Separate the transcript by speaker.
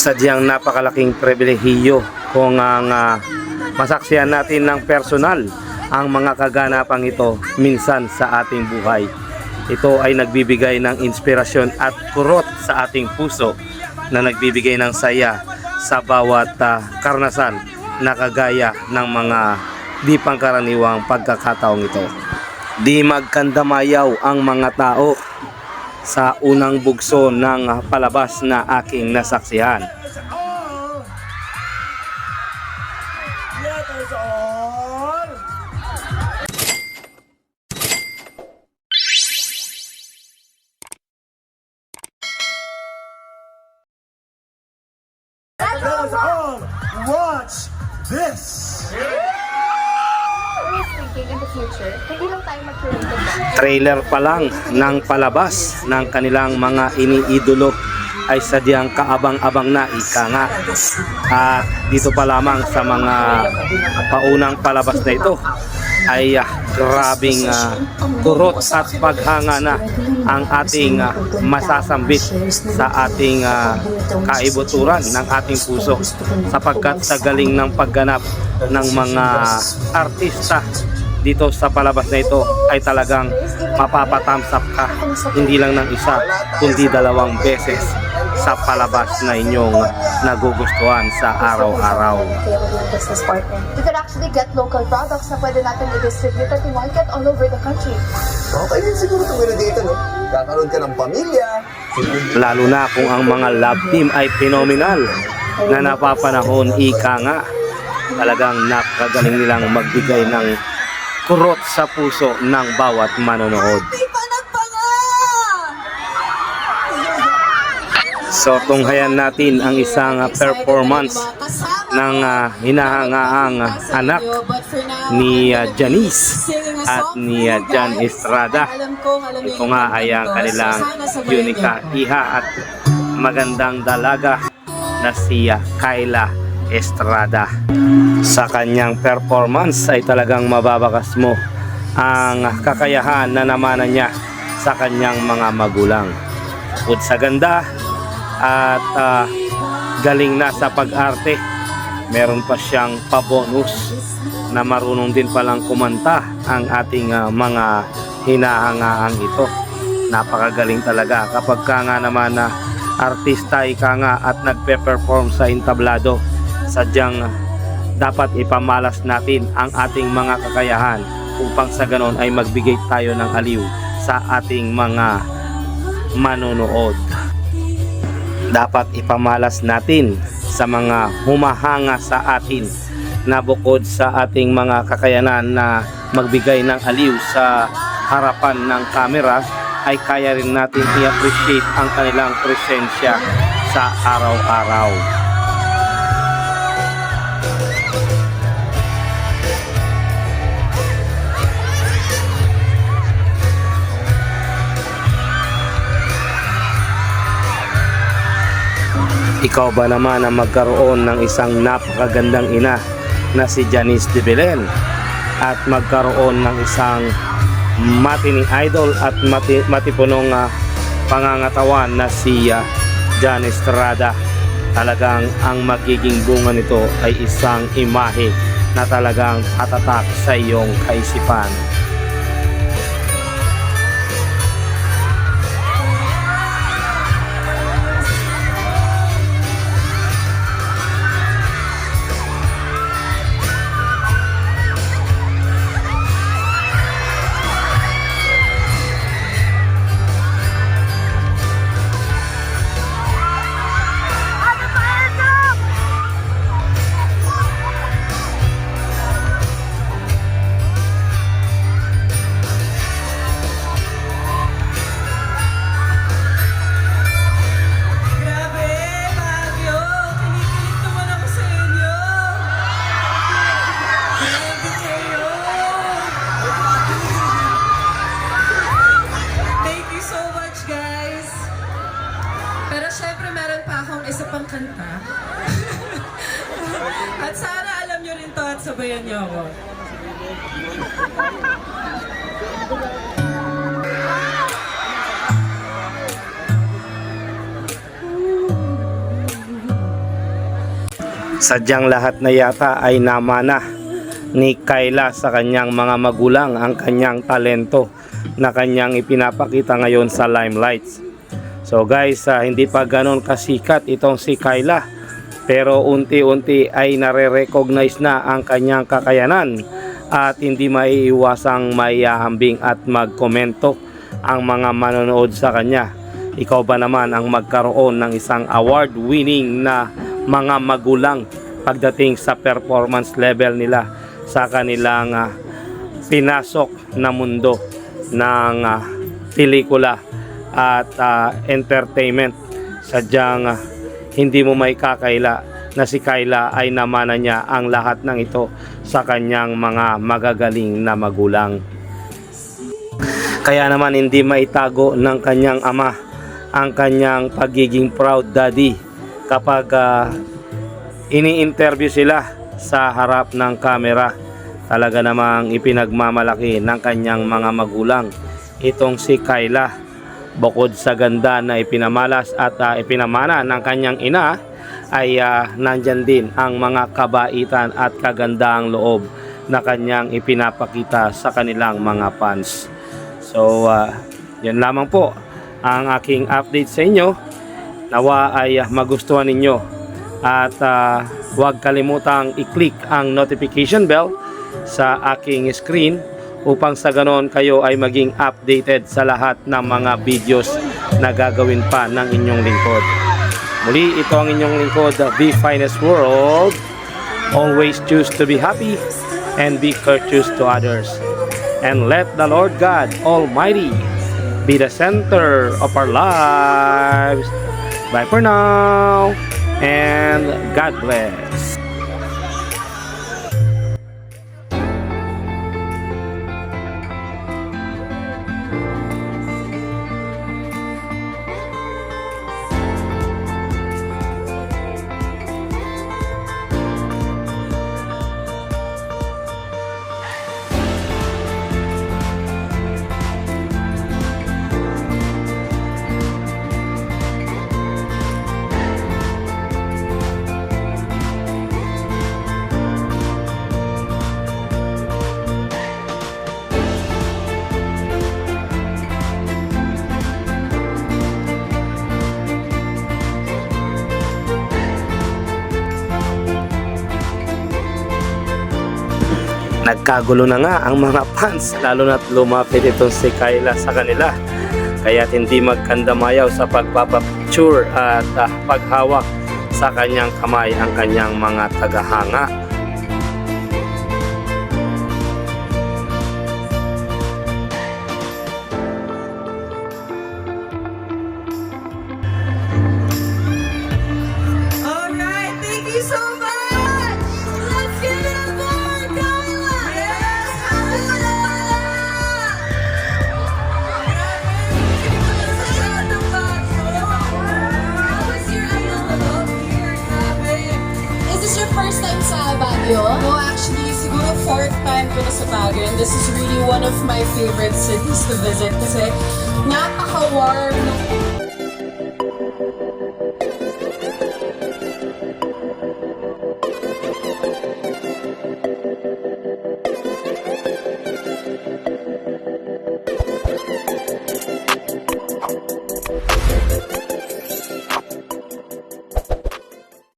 Speaker 1: Sadyang napakalaking pribilehiyo kung ang masaksihan natin ng personal ang mga kaganapang ito minsan sa ating buhay. Ito ay nagbibigay ng inspirasyon at kurot sa ating puso na nagbibigay ng saya sa bawat karanasan na kagaya ng mga di pangkaraniwang pagkakataong ito. Di magkandamayaw ang mga tao sa unang bugso ng palabas na aking nasaksihan.
Speaker 2: Let us all watch this!
Speaker 3: Thinking in the future, hindi lang tayo mag-create.
Speaker 1: Trailer pa lang ng palabas ng kanilang mga iniidolo ay sadyang kaabang-abang na ika nga. At dito pa lamang sa mga paunang palabas na ito ay grabing kurot at paghanga na ang ating masasambit sa ating kaibuturan ng ating puso, sapagkat sa galing ng pagganap ng mga artista dito sa palabas na ito ay talagang mapapatamsap ka hindi lang ng isa kundi dalawang beses sa palabas na inyong nagugustuhan sa araw-araw.
Speaker 3: We could actually get local products na pwede natin i-distribute at i-market all over the country.
Speaker 2: Okay din siguro itong gano'n dito, no? Kakaroon ka ng pamilya.
Speaker 1: Lalo na kung ang mga love team ay phenomenal na napapanahon, ika nga. Talagang napakagaling nilang magbigay ng kurot sa puso ng bawat manonood. So tunghayan natin ang isang performance ng hinahangaang anak ni Janice at ni Jan Estrada. Ito nga ay ang kanilang unika iha at magandang dalaga na si Kyla Estrada. Sa kanyang performance ay talagang mababakas mo ang kakayahan na namanan niya sa kanyang mga magulang. Bukod sa ganda at galing na sa pag-arte, meron pa siyang pabonus na marunong din palang kumanta ang ating mga hinahangaan ito. Napakagaling talaga kapag ka nga naman na artista ika nga at nagpe-perform sa entablado. Sadyang dapat ipamalas natin ang ating mga kakayahan upang sa ganon ay magbigay tayo ng aliw sa ating mga manonood. Dapat ipamalas natin sa mga humahanga sa atin na bukod sa ating mga kakayanan na magbigay ng aliw sa harapan ng kamera ay kaya rin natin i-appreciate ang kanilang presensya sa araw-araw. Ikaw ba naman ang magkaroon ng isang napakagandang ina na si Janice de Belen at magkaroon ng isang matining idol at matipunong pangangatawan na si Jan Estrada? Talagang ang magiging bunga nito ay isang imahe na talagang hatatak sa iyong kaisipan.
Speaker 4: kanta. At sana alam nyo rin to at sabayan nyo ako.
Speaker 1: Sadyang lahat na yata ay namana ni Kyla sa kanyang mga magulang ang kanyang talento na kanyang ipinapakita ngayon sa limelight. So guys, hindi pa ganon kasikat itong si Kyla, pero unti-unti ay nare-recognize na ang kanyang kakayanan at hindi maiiwasang maihahambing at magkomento ang mga manonood sa kanya. Ikaw ba naman ang magkaroon ng isang award-winning na mga magulang pagdating sa performance level nila sa kanilang pinasok na mundo ng pelikula at entertainment? Sadyang hindi mo may kakaila na si Kyla ay namana niya ang lahat ng ito sa kanyang mga magagaling na magulang. Kaya naman hindi maitago ng kanyang ama ang kanyang pagiging proud daddy kapag ini-interview sila sa harap ng kamera. Talaga namang ipinagmamalaki ng kanyang mga magulang itong si Kyla. Bukod sa ganda na ipinamalas at ipinamana ng kanyang ina, ay nandyan din ang mga kabaitan at kagandaang loob na kanyang ipinapakita sa kanilang mga fans. So yan lamang po ang aking update sa inyo. Nawa ay magustuhan ninyo at huwag kalimutang i-click ang notification bell sa aking screen upang sa ganon kayo ay maging updated sa lahat ng mga videos na gagawin pa ng inyong lingkod. Muli, ito ang inyong lingkod, The Finest World. Always choose to be happy and be courteous to others. And let the Lord God Almighty be the center of our lives. Bye for now, and God bless. Nagkagulo na nga ang mga fans, lalo na't lumapit itong si Kyla sa kanila. Kaya't hindi magkandamayaw sa pagpapapicture at paghawak sa kanyang kamay ang kanyang mga tagahanga.
Speaker 4: Alright, thank you so much! Let's give it up for Kyla! Yes!
Speaker 3: Is this your first time sa Baguio?
Speaker 4: No, actually, siguro fourth time ko na sa Baguio, and this is really one of my favorite cities to visit kasi napaka-warm ng